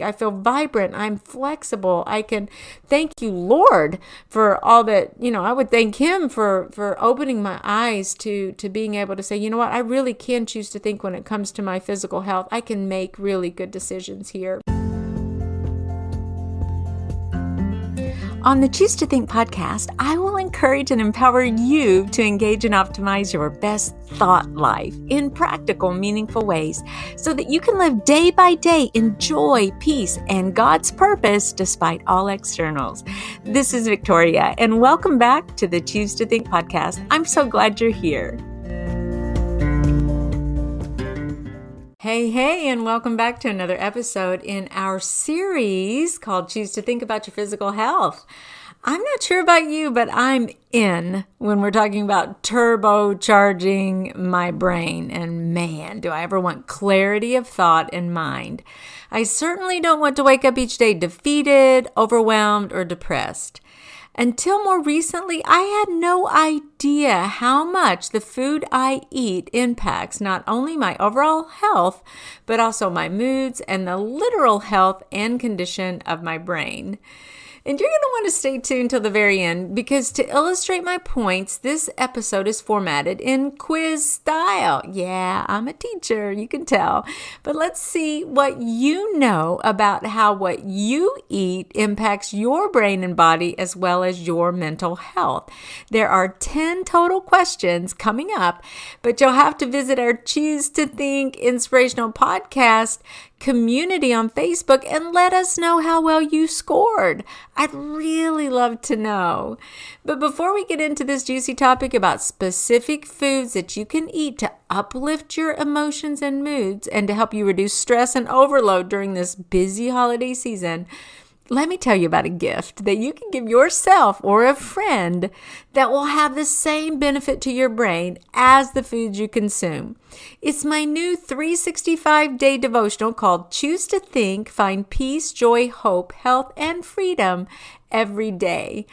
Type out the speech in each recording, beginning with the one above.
I feel vibrant. I'm flexible. I can thank you, Lord, for all that, I would thank him for opening my eyes to being able to say, you know what, I really can choose to think when it comes to my physical health. I can make really good decisions here. On the Choose to Think podcast, I will encourage and empower you to engage and optimize your best thought life in practical, meaningful ways so that you can live day by day in joy, peace, and God's purpose despite all externals. This is Victoria, and welcome back to the Choose to Think podcast. I'm so glad you're here. Hey, and welcome back to another episode in our series called Choose to Think About Your Physical Health. I'm not sure about you, but I'm in when we're talking about turbocharging my brain. And man, do I ever want clarity of thought and mind. I certainly don't want to wake up each day defeated, overwhelmed, or depressed. Until more recently, I had no idea how much the food I eat impacts not only my overall health, but also my moods and the literal health and condition of my brain. And you're going to want to stay tuned till the very end because to illustrate my points, this episode is formatted in quiz style. Yeah, I'm a teacher, you can tell. But let's see what you know about how what you eat impacts your brain and body as well as your mental health. There are 10 total questions coming up, but you'll have to visit our Choose to Think Inspirational Podcast community on Facebook and let us know how well you scored. I'd really love to know. But before we get into this juicy topic about specific foods that you can eat to uplift your emotions and moods and to help you reduce stress and overload during this busy holiday season, let me tell you about a gift that you can give yourself or a friend that will have the same benefit to your brain as the foods you consume. It's my new 365-day devotional called Choose to Think, Find Peace, Joy, Hope, Health, and Freedom every day.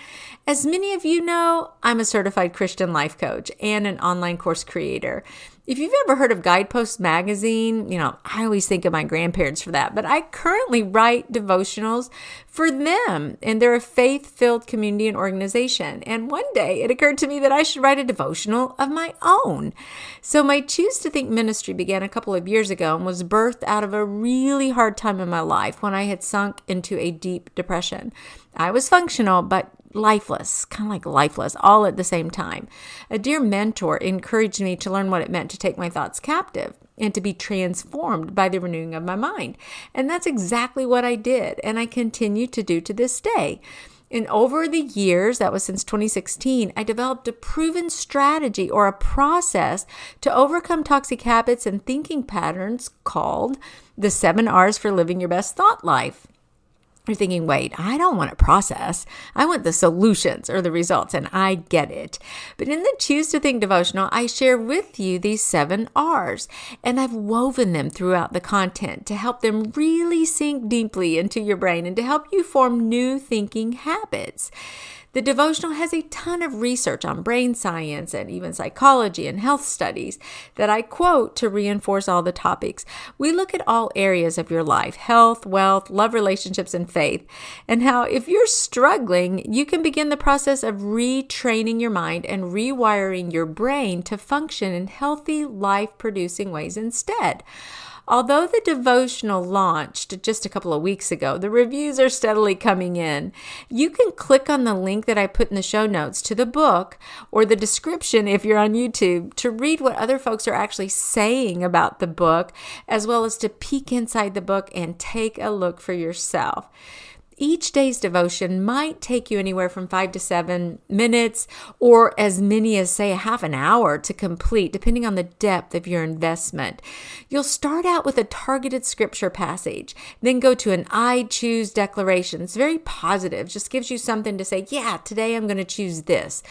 As many of you know, I'm a certified Christian life coach and an online course creator. If you've ever heard of Guidepost magazine, I always think of my grandparents for that, but I currently write devotionals for them, and they're a faith-filled community and organization. And one day it occurred to me that I should write a devotional of my own. So my Choose to Think ministry began a couple of years ago and was birthed out of a really hard time in my life when I had sunk into a deep depression. I was functional, but lifeless, kind of like lifeless, all at the same time. A dear mentor encouraged me to learn what it meant to take my thoughts captive and to be transformed by the renewing of my mind. And that's exactly what I did, and I continue to do to this day. And over the years, that was since 2016, I developed a proven strategy or a process to overcome toxic habits and thinking patterns called the 7 R's for living your best thought life. You're thinking, wait, I don't want a process. I want the solutions or the results, and I get it. But in the Choose to Think devotional, I share with you these 7 R's, and I've woven them throughout the content to help them really sink deeply into your brain and to help you form new thinking habits. The devotional has a ton of research on brain science and even psychology and health studies that I quote to reinforce all the topics. We look at all areas of your life, health, wealth, love, relationships, and faith, and how if you're struggling, you can begin the process of retraining your mind and rewiring your brain to function in healthy, life-producing ways instead. Although the devotional launched just a couple of weeks ago, the reviews are steadily coming in. You can click on the link that I put in the show notes to the book or the description if you're on YouTube to read what other folks are actually saying about the book, as well as to peek inside the book and take a look for yourself. Each day's devotion might take you anywhere from 5 to 7 minutes or as many as, say, a half an hour to complete, depending on the depth of your investment. You'll start out with a targeted scripture passage, then go to an I choose declaration. It's very positive, just gives you something to say, yeah, today I'm going to choose this.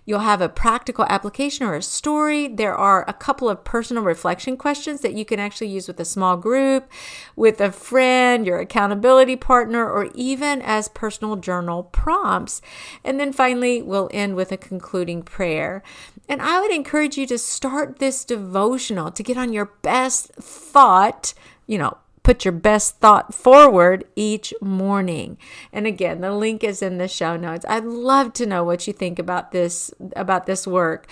You'll have a practical application or a story. There are a couple of personal reflection questions that you can actually use with a small group, with a friend, your accountability partner, or even as personal journal prompts. And then finally, we'll end with a concluding prayer. And I would encourage you to start this devotional to get on your best thought, put your best thought forward each morning. And again, the link is in the show notes. I'd love to know what you think about this work.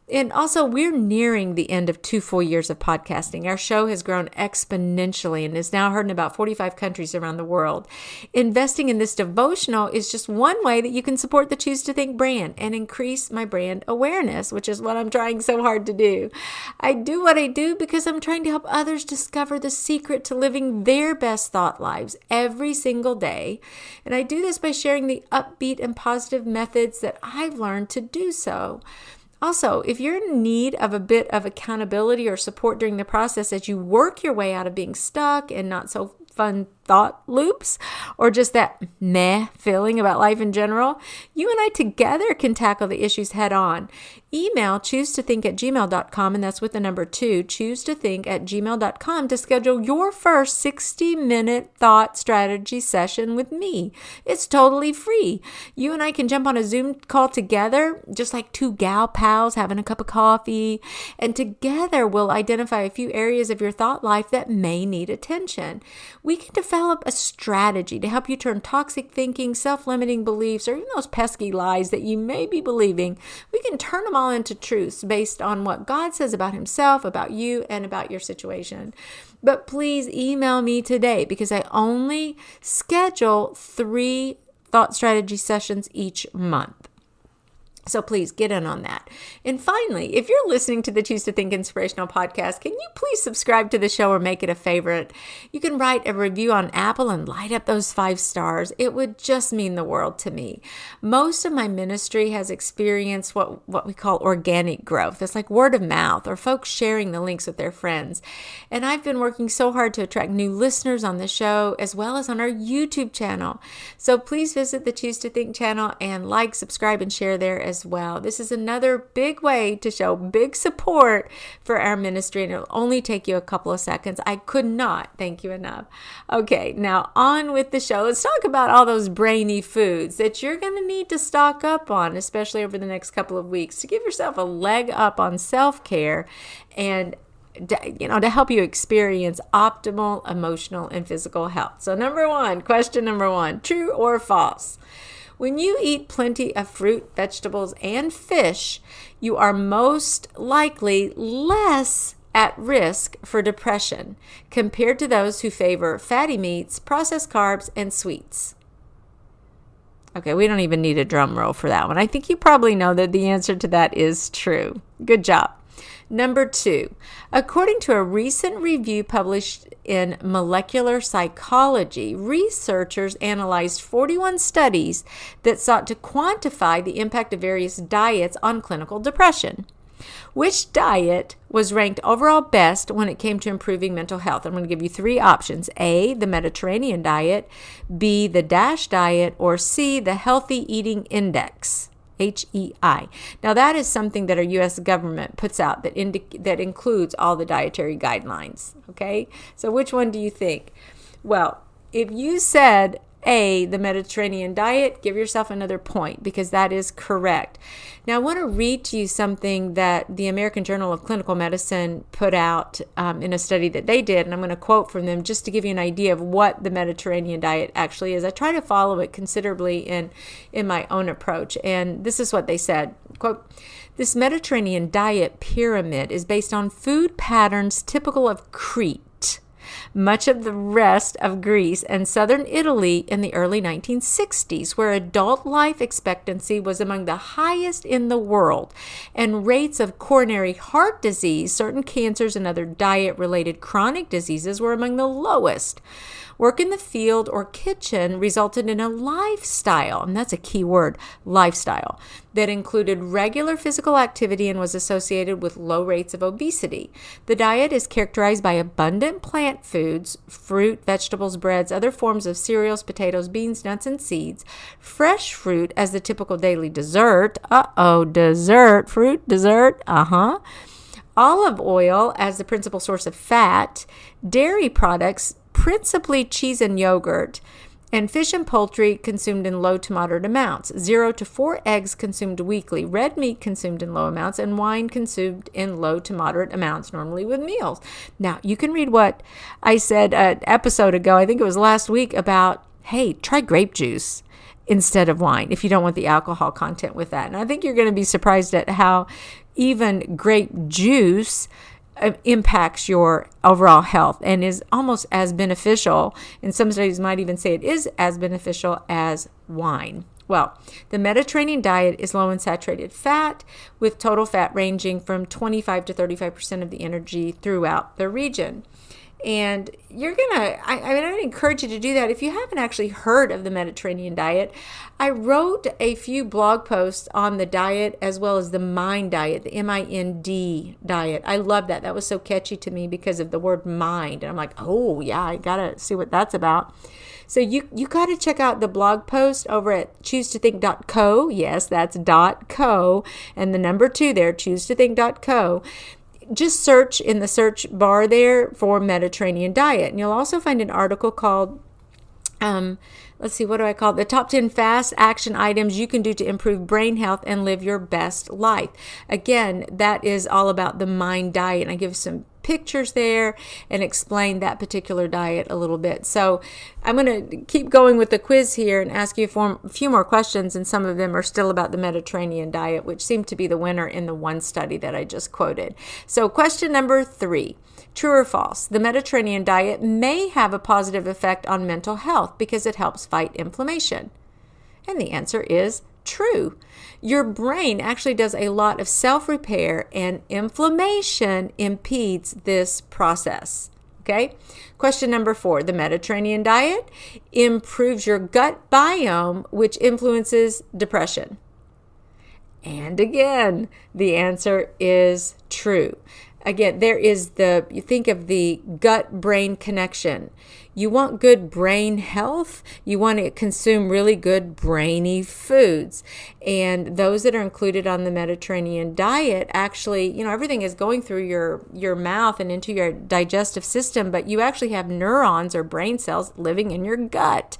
And also, we're nearing the end of 2 full years of podcasting. Our show has grown exponentially and is now heard in about 45 countries around the world. Investing in this devotional is just one way that you can support the Choose to Think brand and increase my brand awareness, which is what I'm trying so hard to do. I do what I do because I'm trying to help others discover the secret to living their best thought lives every single day. And I do this by sharing the upbeat and positive methods that I've learned to do so. Also, if you're in need of a bit of accountability or support during the process as you work your way out of being stuck and not so fun thought loops, or just that meh feeling about life in general, you and I together can tackle the issues head on. Email choosetothink@gmail.com, and that's with the number 2, choosetothink@gmail.com, to schedule your first 60-minute thought strategy session with me. It's totally free. You and I can jump on a Zoom call together, just like 2 gal pals having a cup of coffee, and together we'll identify a few areas of your thought life that may need attention. We can develop a strategy to help you turn toxic thinking, self-limiting beliefs, or even those pesky lies that you may be believing. We can turn them all into truths based on what God says about himself, about you, and about your situation. But please email me today because I only schedule 3 thought strategy sessions each month. So please get in on that. And finally, if you're listening to the Choose to Think Inspirational podcast, can you please subscribe to the show or make it a favorite? You can write a review on Apple and light up those 5 stars. It would just mean the world to me. Most of my ministry has experienced what we call organic growth. It's like word of mouth or folks sharing the links with their friends. And I've been working so hard to attract new listeners on the show as well as on our YouTube channel. So please visit the Choose to Think channel and like, subscribe, and share there as well. This is another big way to show big support for our ministry, and it'll only take you a couple of seconds. I could not thank you enough. Okay, now on with the show. Let's talk about all those brainy foods that you're going to need to stock up on, especially over the next couple of weeks, to give yourself a leg up on self-care and to help you experience optimal emotional and physical health. So question number 1, true or false? When you eat plenty of fruit, vegetables, and fish, you are most likely less at risk for depression compared to those who favor fatty meats, processed carbs, and sweets. Okay, we don't even need a drum roll for that one. I think you probably know that the answer to that is true. Good job. Number 2, according to a recent review published in Molecular Psychology, researchers analyzed 41 studies that sought to quantify the impact of various diets on clinical depression. Which diet was ranked overall best when it came to improving mental health? I'm going to give you 3 options. A, the Mediterranean diet, B, the DASH diet, or C, the Healthy Eating Index. HEI. Now that is something that our U.S. government puts out that includes all the dietary guidelines. Okay, so which one do you think? Well, if you said A, the Mediterranean diet, give yourself another point because that is correct. Now I want to read to you something that the American Journal of Clinical Medicine put out in a study that they did, and I'm going to quote from them just to give you an idea of what the Mediterranean diet actually is. I try to follow it considerably in my own approach, and this is what they said. Quote, "This Mediterranean diet pyramid is based on food patterns typical of Crete, much of the rest of Greece, and southern Italy in the early 1960s, where adult life expectancy was among the highest in the world, and rates of coronary heart disease, certain cancers, and other diet-related chronic diseases were among the lowest. Work in the field or kitchen resulted in a lifestyle," and that's a key word, lifestyle, "that included regular physical activity and was associated with low rates of obesity. The diet is characterized by abundant plant foods, fruit, vegetables, breads, other forms of cereals, potatoes, beans, nuts, and seeds, fresh fruit as the typical daily dessert." Dessert, fruit, dessert, olive oil as the principal source of fat, dairy products, principally cheese and yogurt, And fish and poultry consumed in low to moderate amounts. 0 to 4 eggs consumed weekly. Red meat consumed in low amounts, and wine consumed in low to moderate amounts, normally with meals. Now, you can read what I said an episode ago, I think it was last week, about, hey, try grape juice instead of wine if you don't want the alcohol content with that. And I think you're going to be surprised at how even grape juice impacts your overall health and is almost as beneficial, and some studies might even say it is as beneficial as wine. Well, the Mediterranean diet is low in saturated fat, with total fat ranging from 25 to 35% of the energy throughout the region. And you're I'd encourage you to do that. If you haven't actually heard of the Mediterranean diet, I wrote a few blog posts on the diet as well as the MIND diet, the MIND diet. I love that. That was so catchy to me because of the word mind. And I'm like, oh yeah, I gotta see what that's about. So you got to check out the blog post over at choosetothink.co. Yes, that's .co and the number 2 there, choosetothink.co. Just search in the search bar there for Mediterranean diet. And you'll also find an article called, let's see, what do I call it? The top 10 fast action items you can do to improve brain health and live your best life. Again, that is all about the MIND diet. And I give some pictures there and explain that particular diet a little bit. So I'm going to keep going with the quiz here and ask you a few more questions, and some of them are still about the Mediterranean diet, which seemed to be the winner in the one study that I just quoted. So question number 3, true or false? The Mediterranean diet may have a positive effect on mental health because it helps fight inflammation. And the answer is true. Your brain actually does a lot of self-repair, and inflammation impedes this process. Okay? Question number 4, the Mediterranean diet improves your gut biome, which influences depression. And again, the answer is true. Again, there is you think of the gut-brain connection. You want good brain health. You want to consume really good brainy foods. And those that are included on the Mediterranean diet, actually, everything is going through your mouth and into your digestive system, but you actually have neurons or brain cells living in your gut.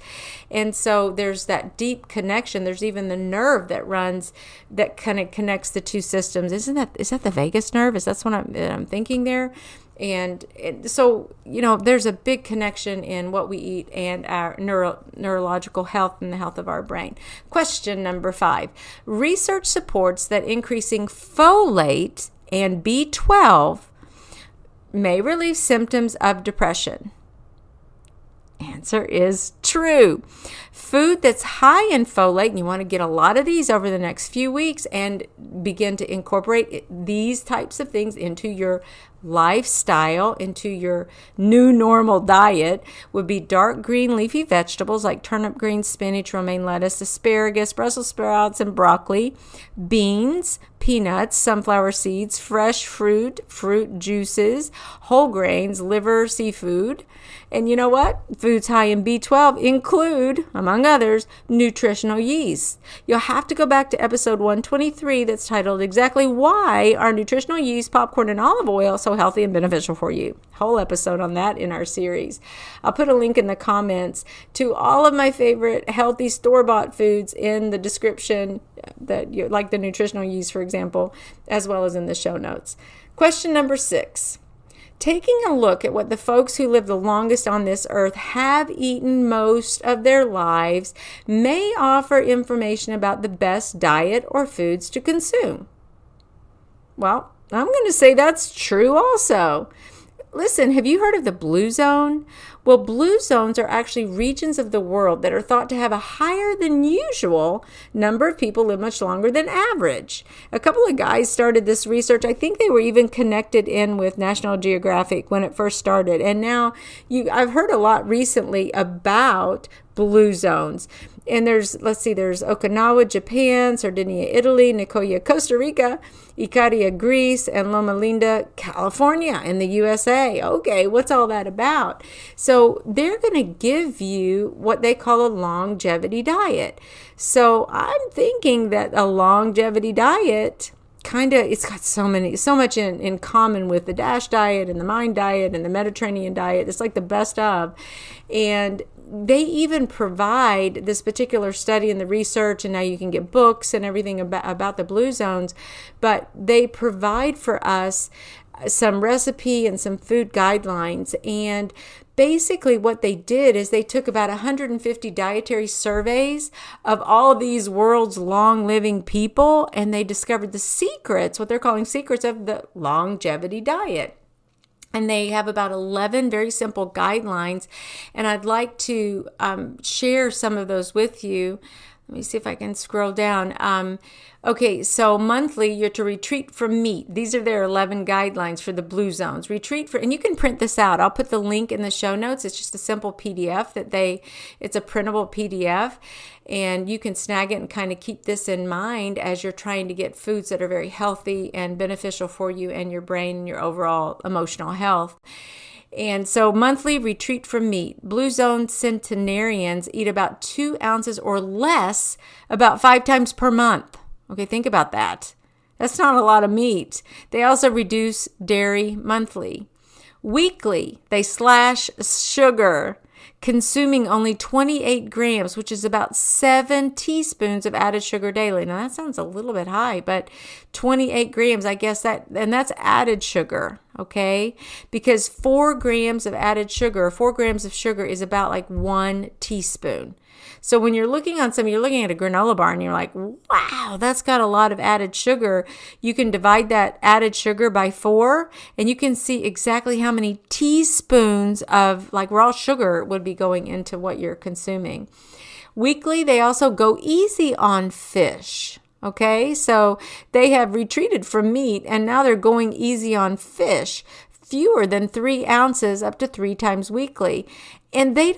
And so there's that deep connection. There's even the nerve that kind of connects the two systems. Is that the vagus nerve? That's what I'm thinking there? And so, there's a big connection in what we eat and our neurological health and the health of our brain. Question number 5. Research supports that increasing folate and B12 may relieve symptoms of depression. Answer is true. Food that's high in folate, and you want to get a lot of these over the next few weeks and begin to incorporate these types of things into your lifestyle, into your new normal diet, would be dark green leafy vegetables like turnip greens, spinach, romaine lettuce, asparagus, Brussels sprouts, and broccoli, beans, peanuts, sunflower seeds, fresh fruit juices, whole grains, liver, seafood. And you know what? Foods high in B12 include, among others, nutritional yeast. You'll have to go back to episode 123 that's titled Exactly Why Are Nutritional Yeast, Popcorn, and Olive Oil So Healthy and Beneficial for You? Whole episode on that in our series. I'll put a link in the comments to all of my favorite healthy store-bought foods in the description, like the nutritional yeast, for example, as well as in the show notes. Question number 6. Taking a look at what the folks who live the longest on this earth have eaten most of their lives may offer information about the best diet or foods to consume. Well, I'm going to say that's true also. Listen, have you heard of the blue zone? Well, blue zones are actually regions of the world that are thought to have a higher than usual number of people live much longer than average. A couple of guys started this research. I think they were even connected in with National Geographic when it first started. And now I've heard a lot recently about blue zones. And there's Okinawa, Japan, Sardinia, Italy, Nicoya, Costa Rica, Icaria, Greece, and Loma Linda, California in the USA. Okay, what's all that about? So they're going to give you what they call a longevity diet. So I'm thinking that a longevity diet it's got so much in common with the DASH diet and the MIND diet and the Mediterranean diet. It's like the best of. And they even provide this particular study and the research, and now you can get books and everything about the blue zones, but they provide for us some recipe and some food guidelines. And basically what they did is they took about 150 dietary surveys of all these world's long living people, and they discovered the secrets, what they're calling secrets of the longevity diet. And they have about 11 very simple guidelines, and I'd like to share some of those with you. Let me see if I can scroll down. Okay, so monthly, you're to retreat from meat. These are their 11 guidelines for the blue zones. And you can print this out. I'll put the link in the show notes. It's just a simple PDF it's a printable PDF, and you can snag it and kind of keep this in mind as you're trying to get foods that are very healthy and beneficial for you and your brain and your overall emotional health. And so monthly, retreat from meat. Blue zone centenarians eat about 2 ounces or less about 5 times per month. Okay, think about that. That's not a lot of meat. They also reduce dairy monthly. Weekly, they slash sugar, consuming only 28 grams, which is about 7 teaspoons of added sugar daily. Now, that sounds a little bit high, but 28 grams, I guess that's added sugar, okay? Because 4 grams of sugar is about like 1 teaspoon. So when you're looking at a granola bar and you're like, wow, that's got a lot of added sugar, you can divide that added sugar by 4, and you can see exactly how many teaspoons of like raw sugar would be going into what you're consuming. Weekly, they also go easy on fish. Okay, so they have retreated from meat, and now they're going easy on fish, fewer than 3 ounces up to 3 times weekly. And they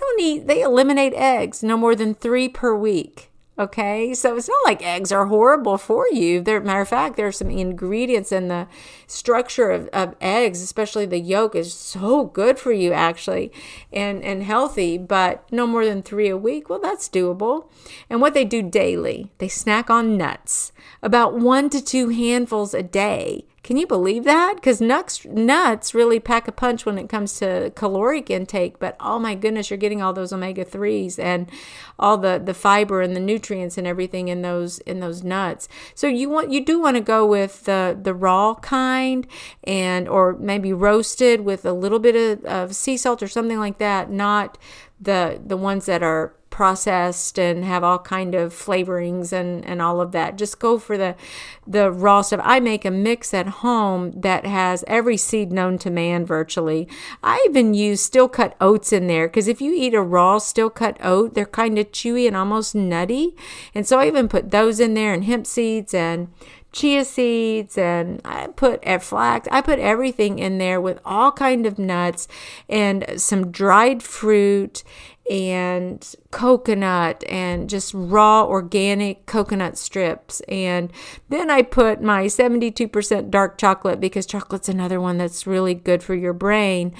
eliminate eggs, no more than 3 per week. Okay, so it's not like eggs are horrible for you. Matter of fact, there are some ingredients in the structure of eggs, especially the yolk, is so good for you actually, and healthy, but no more than 3 a week. Well, that's doable. And what they do daily, they snack on nuts, about 1 to 2 handfuls a day. Can you believe that? Because nuts really pack a punch when it comes to caloric intake, but oh my goodness, you're getting all those omega-3s and all the fiber and the nutrients and everything in those nuts. So you do want to go with the raw kind, or maybe roasted with a little bit of sea salt or something like that, not the ones that are processed and have all kind of flavorings and all of that. Just go for the raw stuff. I make a mix at home that has every seed known to man virtually. I even use steel cut oats in there, because if you eat a raw steel cut oat, they're kind of chewy and almost nutty. And so I even put those in there, and hemp seeds and chia seeds, and I put flax. I put everything in there with all kind of nuts and some dried fruit and coconut and just raw organic coconut strips. And then I put my 72% dark chocolate, because chocolate's another one that's really good for your brain.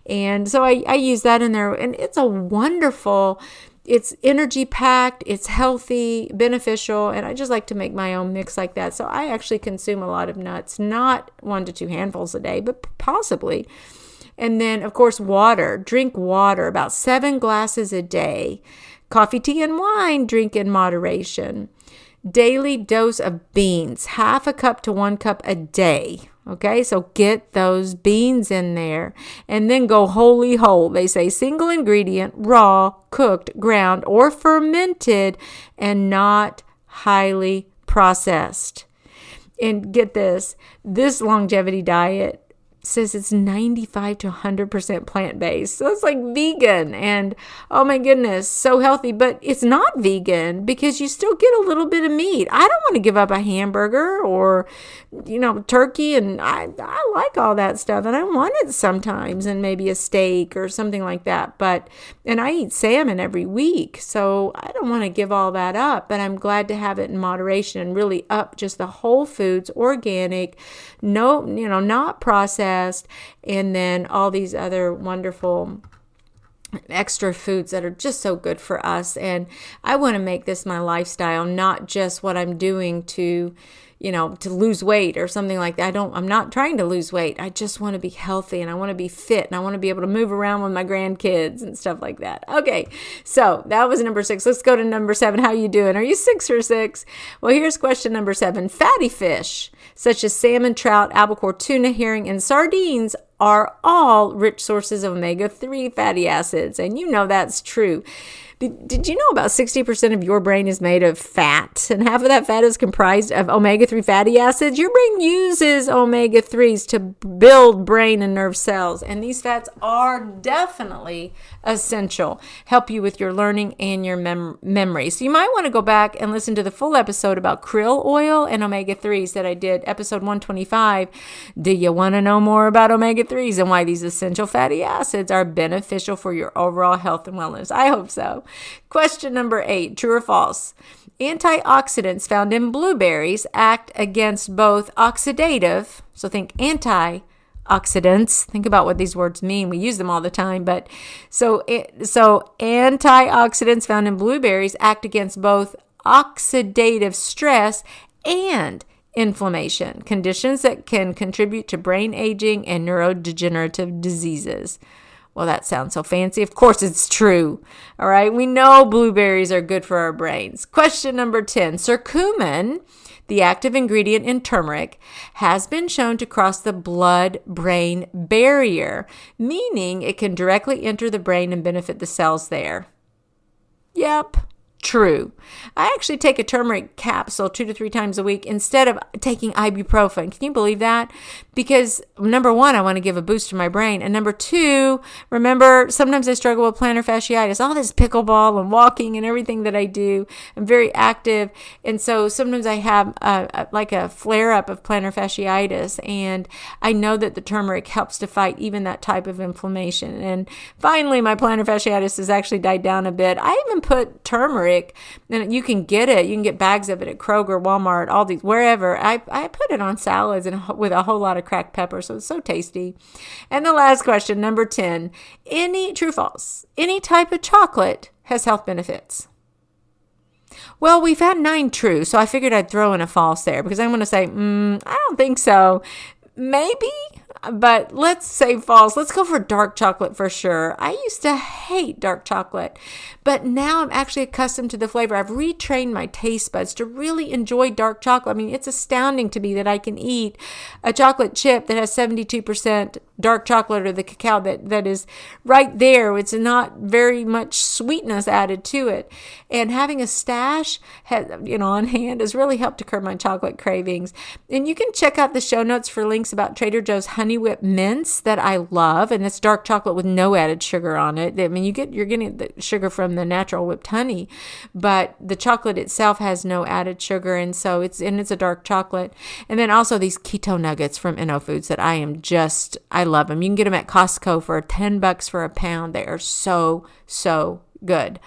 And so I use that in there, and it's energy packed, it's healthy, beneficial, and I just like to make my own mix like that. So I actually consume a lot of nuts, not 1 to 2 handfuls a day, but possibly. And then, of course, water. Drink water, about 7 glasses a day. Coffee, tea, and wine, drink in moderation. Daily dose of beans, 1/2 cup to 1 cup a day. Okay, so get those beans in there, and then go wholly whole. They say single ingredient, raw, cooked, ground, or fermented, and not highly processed. And get this longevity diet says it's 95 to 100% plant-based. So it's like vegan, and oh my goodness, so healthy. But it's not vegan, because you still get a little bit of meat. I don't want to give up a hamburger or, turkey, and I like all that stuff, and I want it sometimes, and maybe a steak or something like that. And I eat salmon every week, so I don't want to give all that up, but I'm glad to have it in moderation and really up just the whole foods, organic, not processed, and then all these other wonderful extra foods that are just so good for us. And I want to make this my lifestyle, not just what I'm doing to to lose weight or something like that. I'm not trying to lose weight. I just want to be healthy and I want to be fit and I want to be able to move around with my grandkids and stuff like that. Okay, so that was number 6. Let's go to number 7. How you doing? Are you 6 for 6? Well, here's question number 7. Fatty fish, such as salmon, trout, albacore, tuna, herring, and sardines are all rich sources of omega-3 fatty acids. And that's true. Did you know about 60% of your brain is made of fat, and half of that fat is comprised of omega-3 fatty acids? Your brain uses omega-3s to build brain and nerve cells, and these fats are definitely essential, help you with your learning and your memory. So you might want to go back and listen to the full episode about krill oil and omega-3s that I did, episode 125. Do you want to know more about omega-3s and why these essential fatty acids are beneficial for your overall health and wellness? I hope so. Question number 8, true or false? Antioxidants found in blueberries act against both oxidative, so think antioxidants. Think about what these words mean. We use them all the time, but so antioxidants found in blueberries act against both oxidative stress and inflammation, conditions that can contribute to brain aging and neurodegenerative diseases. Well, that sounds so fancy. Of course it's true. All right. We know blueberries are good for our brains. Question number 10. Curcumin, the active ingredient in turmeric, has been shown to cross the blood-brain barrier, meaning it can directly enter the brain and benefit the cells there. Yep. True. I actually take a turmeric capsule 2 to 3 times a week instead of taking ibuprofen. Can you believe that? Because number 1, I want to give a boost to my brain. And number 2, remember, sometimes I struggle with plantar fasciitis. All this pickleball and walking and everything that I do, I'm very active. And so sometimes I have a flare-up of plantar fasciitis. And I know that the turmeric helps to fight even that type of inflammation. And finally, my plantar fasciitis has actually died down a bit. I even put turmeric, and you can get it. You can get bags of it at Kroger, Walmart, Aldi's, wherever. I put it on salads and with a whole lot of cracked pepper, so it's so tasty. And the last question, number 10. True, false? Any type of chocolate has health benefits. Well, we've had 9 true, so I figured I'd throw in a false there because I'm going to say, I don't think so. Maybe, but let's say false. Let's go for dark chocolate for sure. I used to hate dark chocolate, but now I'm actually accustomed to the flavor. I've retrained my taste buds to really enjoy dark chocolate. I mean, it's astounding to me that I can eat a chocolate chip that has 72% dark chocolate, or the cacao that is right there. It's not very much sweetness added to it. And having a stash on hand has really helped to curb my chocolate cravings. And you can check out the show notes for links about Trader Joe's Honey Whip Mints that I love, and it's dark chocolate with no added sugar on it. I mean, you're getting the sugar from the natural whipped honey, but the chocolate itself has no added sugar, and so it's a dark chocolate. And then also these keto nuggets from Inno Foods that I love them. You can get them at Costco for $10 for a pound. They are so good.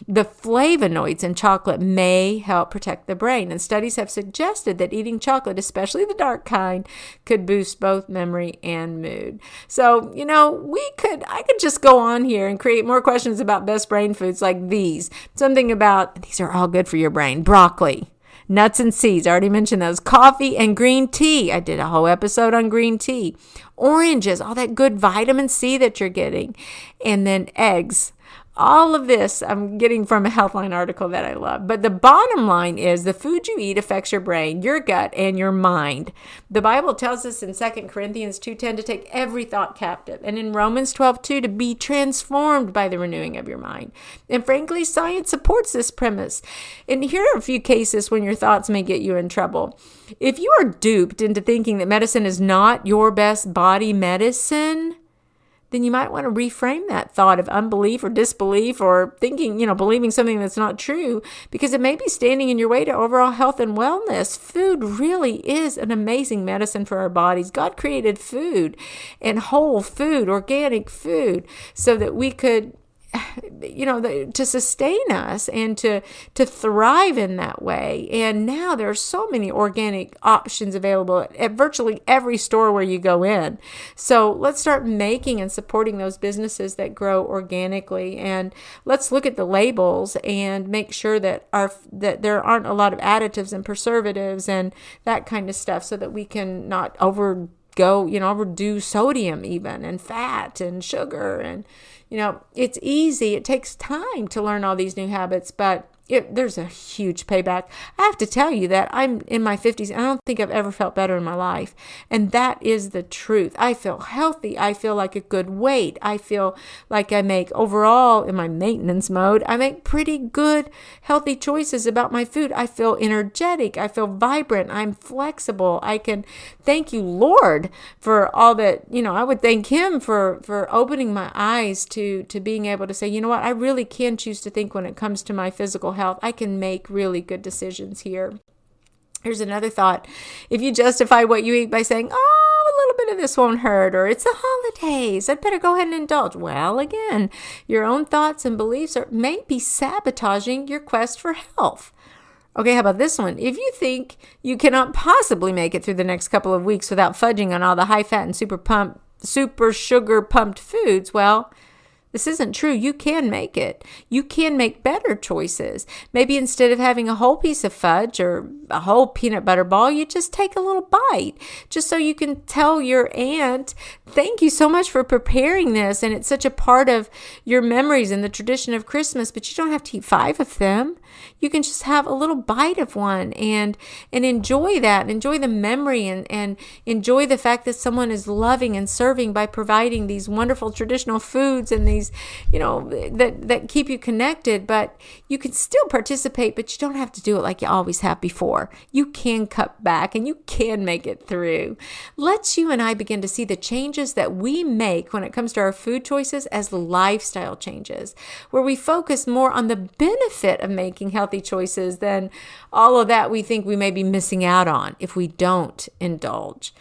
The flavonoids in chocolate may help protect the brain, and studies have suggested that eating chocolate, especially the dark kind, could boost both memory and mood. So, I could just go on here and create more questions about best brain foods like these. Something about, these are all good for your brain. Broccoli, nuts and seeds, I already mentioned those. Coffee and green tea. I did a whole episode on green tea. Oranges, all that good vitamin C that you're getting. And then eggs. All of this I'm getting from a Healthline article that I love. But the bottom line is the food you eat affects your brain, your gut, and your mind. The Bible tells us in 2 Corinthians 2:10 to take every thought captive, and in Romans 12:2 to be transformed by the renewing of your mind. And frankly, science supports this premise. And here are a few cases when your thoughts may get you in trouble. If you are duped into thinking that medicine is not your best body medicine, then you might want to reframe that thought of unbelief or disbelief, or thinking, believing something that's not true, because it may be standing in your way to overall health and wellness. Food really is an amazing medicine for our bodies. God created food and whole food, organic food, so that we could to sustain us and to thrive in that way. And now there are so many organic options available at virtually every store where you go in. So let's start making and supporting those businesses that grow organically. And let's look at the labels and make sure that there aren't a lot of additives and preservatives and that kind of stuff, so that we can not overdo sodium even, and fat and sugar. And it's easy. It takes time to learn all these new habits, but there's a huge payback. I have to tell you that I'm in my 50s. And I don't think I've ever felt better in my life. And that is the truth. I feel healthy. I feel like a good weight. I feel like I make, overall, in my maintenance mode, I make pretty good, healthy choices about my food. I feel energetic. I feel vibrant. I'm flexible. I can thank you, Lord, for all that. I would thank Him for opening my eyes to being able to say, you know what, I really can choose to think when it comes to my physical health. I can make really good decisions here. Here's another thought. If you justify what you eat by saying, oh, a little bit of this won't hurt, or it's the holidays, I'd better go ahead and indulge. Well, again, your own thoughts and beliefs may be sabotaging your quest for health. Okay, how about this one? If you think you cannot possibly make it through the next couple of weeks without fudging on all the high fat and super sugar pumped foods, well, this isn't true. You can make it. You can make better choices. Maybe instead of having a whole piece of fudge or a whole peanut butter ball, you just take a little bite, just so you can tell your aunt, thank you so much for preparing this. And it's such a part of your memories and the tradition of Christmas, but you don't have to eat 5 of them. You can just have a little bite of one and enjoy that, and enjoy the memory, and enjoy the fact that someone is loving and serving by providing these wonderful traditional foods and these, that keep you connected. But you can still participate, but you don't have to do it like you always have before. You can cut back and you can make it through. Let's you and I begin to see the changes that we make when it comes to our food choices as lifestyle changes, where we focus more on the benefit of making healthy choices than all of that we think we may be missing out on if we don't indulge.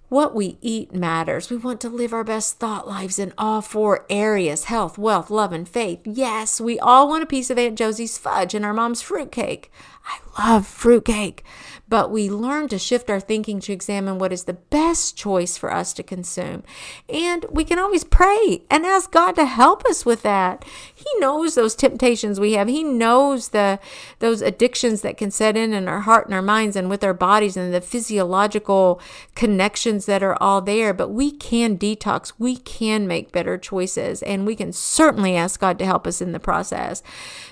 What we eat matters. We want to live our best thought lives in all 4 areas: health, wealth, love, and faith. Yes, we all want a piece of Aunt Josie's fudge and our mom's fruitcake. I love fruitcake. But we learn to shift our thinking to examine what is the best choice for us to consume. And we can always pray and ask God to help us with that. He knows those temptations we have. He knows those addictions that can set in our heart and our minds and with our bodies, and the physiological connections that are all there. But we can detox. We can make better choices. And we can certainly ask God to help us in the process.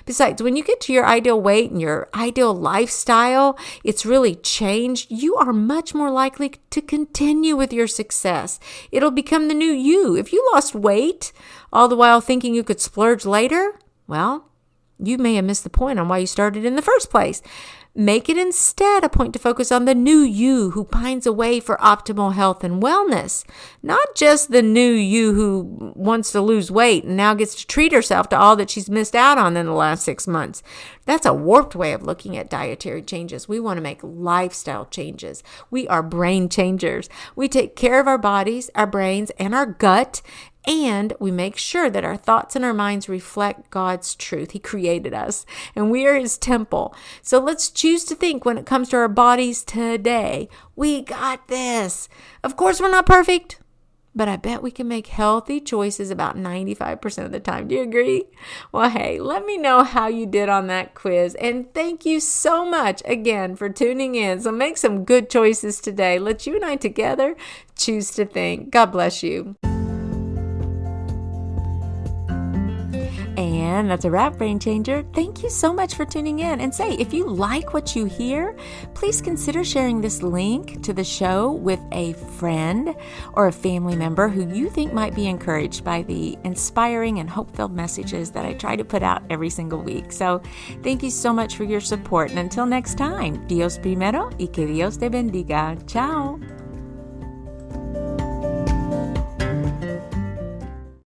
Besides, when you get to your ideal weight and your ideal lifestyle, it's really changed, you are much more likely to continue with your success. It'll become the new you. If you lost weight all the while thinking you could splurge later, well, you may have missed the point on why you started in the first place. Make it instead a point to focus on the new you who pines away for optimal health and wellness, not just the new you who wants to lose weight and now gets to treat herself to all that she's missed out on in the last 6 months. That's a warped way of looking at dietary changes. We want to make lifestyle changes. We are brain changers. We take care of our bodies, our brains, and our gut, and we make sure that our thoughts and our minds reflect God's truth. He created us, and we are His temple. So let's choose to think when it comes to our bodies today, we got this. Of course, we're not perfect, but I bet we can make healthy choices about 95% of the time. Do you agree? Well, hey, let me know how you did on that quiz. And thank you so much again for tuning in. So make some good choices today. Let you and I together choose to think. God bless you. And that's a wrap, Brain Changer. Thank you so much for tuning in. And say, if you like what you hear, please consider sharing this link to the show with a friend or a family member who you think might be encouraged by the inspiring and hope-filled messages that I try to put out every single week. So thank you so much for your support. And until next time, Dios primero y que Dios te bendiga. Ciao.